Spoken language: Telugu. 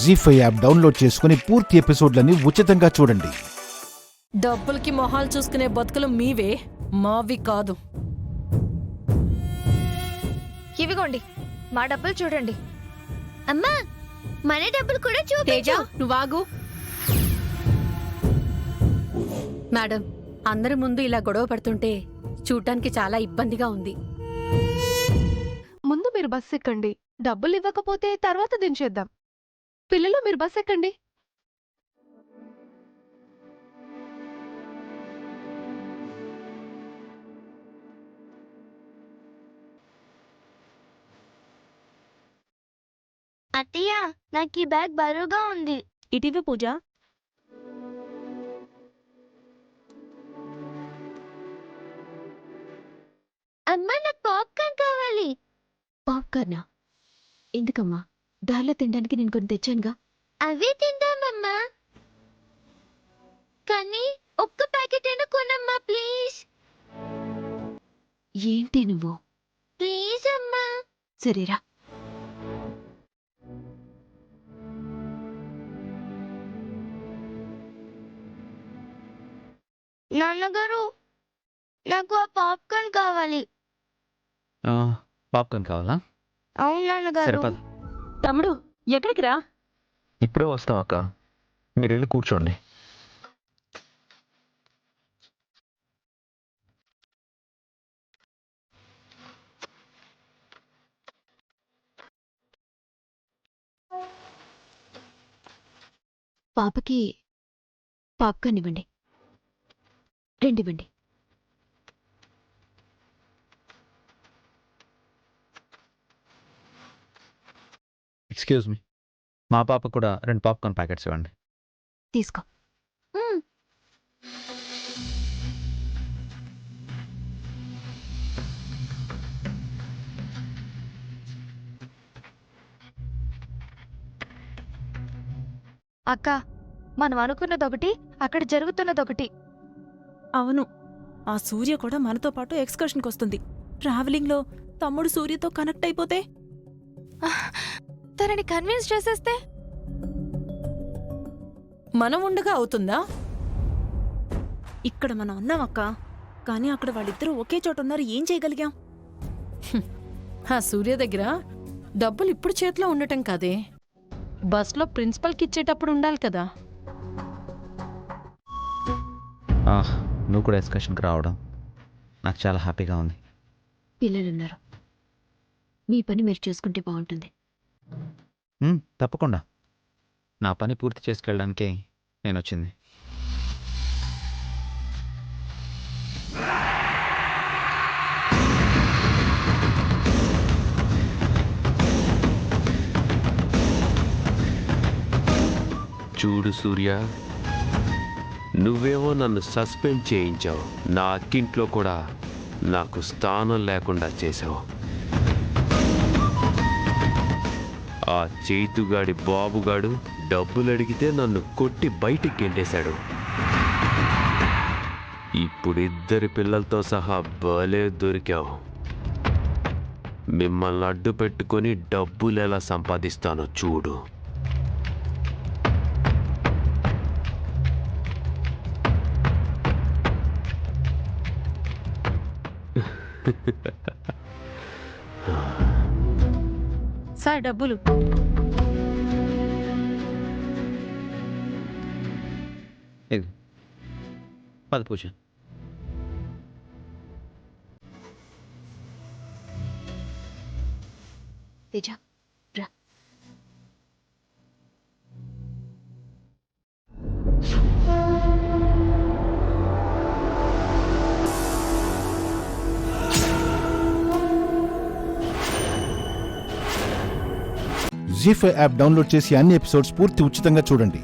జీ5 యాప్ డౌన్లోడ్ చేసుకుని పూర్తి ఎపిసోడ్లని ఉచితంగా చూడండి. డబ్బులకి మొహాలు చూసుకునే బతుకులు మీవే, మావి కాదు. ఇవిగోండి మా డబ్బులు చూడండి. అమ్మా మన డబ్బులు కూడా తేజ చూపించు. నువ్వాగు. మేడం, అందరి ముందు ఇలా గొడవ పడుతుంటే చూడటానికి చాలా ఇబ్బందిగా ఉంది. ముందు మీరు బస్ ఎక్కండి. డబ్బులు ఇవ్వకపోతే తర్వాత దించేద్దాం. పిల్లలు మీరు బస్ ఎక్కండి. అత్తయ్య నాకు ఈ బ్యాగ్ బరువుగా ఉంది. ఇటీవే పూజ. అమ్మా నాకు పాప్కార్న్ కావాలి. పాప్కార్నా? ఎందుకమ్మా? దారిలో తినడానికి నేను కొన్ని తెచ్చానుగా. అవే తిందామమ్మా, కానీ ఒక్క ప్యాకెట్ అయినా కొనమ్మా ప్లీజ్. ఏంటి నువ్వు? ప్లీజ్ అమ్మా. సరేరా. నాన్నగారు నాకు ఆ పాప్కార్న్ కావాలి. పాప్కార్న్ కావాలా? అవును నాన్నగారు. సరిపద. తమ్ముడు ఎక్కడికి రా? ఇప్పుడే వస్తాం అక్క, మీరు వెళ్ళి కూర్చోండి. పాపకి పాప్కార్న్ ఇవ్వండి. రెండివ్వండి. ఎక్స్క్యూజ్ మీ, మా పాప కూడా 2 పాప్కార్న్ ప్యాకెట్స్ ఇవ్వండి. తీసుకో. అక్క, మనం అనుకున్నదొకటి, అక్కడ జరుగుతున్నదొకటి. అవును, ఆ సూర్య కూడా మనతో పాటు ఎక్స్కర్షన్కి వస్తుంది. ట్రావెలింగ్లో తమ్ముడు సూర్యతో కనెక్ట్ అయిపోతే, తనని కన్విన్స్ చేసేస్తే మనం ఉండగా అవుతుందా? ఇక్కడ మనం ఉన్నాం అక్క, కానీ అక్కడ వాళ్ళిద్దరూ ఒకే చోట ఉన్నారు. ఏం చేయగలిగాం? ఆ సూర్య దగ్గర డబ్బులు ఇప్పుడు చేతిలో ఉండటం కాదే, బస్లో ప్రిన్సిపల్కి ఇచ్చేటప్పుడు ఉండాలి కదా. నువ్వు కూడా ఎక్స్కర్షన్కి రావడం నాకు చాలా హ్యాపీగా ఉంది. పిల్లలున్నారు, మీ పని మీరు చూసుకుంటే బాగుంటుంది. తప్పకుండా, నా పని పూర్తి చేసుకెళ్ళడానికే నేను వచ్చింది. చూడు సూర్య, నువ్వేమో నన్ను సస్పెండ్ చేయించావు, నా అక్కింట్లో కూడా నాకు స్థానం లేకుండా చేశావు. ఆ చేతుగాడి బాబుగాడు డబ్బులు అడిగితే నన్ను కొట్టి బయటికి గెంటేశాడు. ఇప్పుడు 2 పిల్లలతో సహా భలే దొరికావు. మిమ్మల్ని అడ్డు పెట్టుకొని డబ్బులు ఎలా సంపాదిస్తానో చూడు. సార్ డబ్బులు. ఇది పద పూజ. తేజ రా. జీ5 యాప్ డౌన్లోడ్ చేసి అన్ని ఎపిసోడ్స్ పూర్తి ఉచితంగా చూడండి.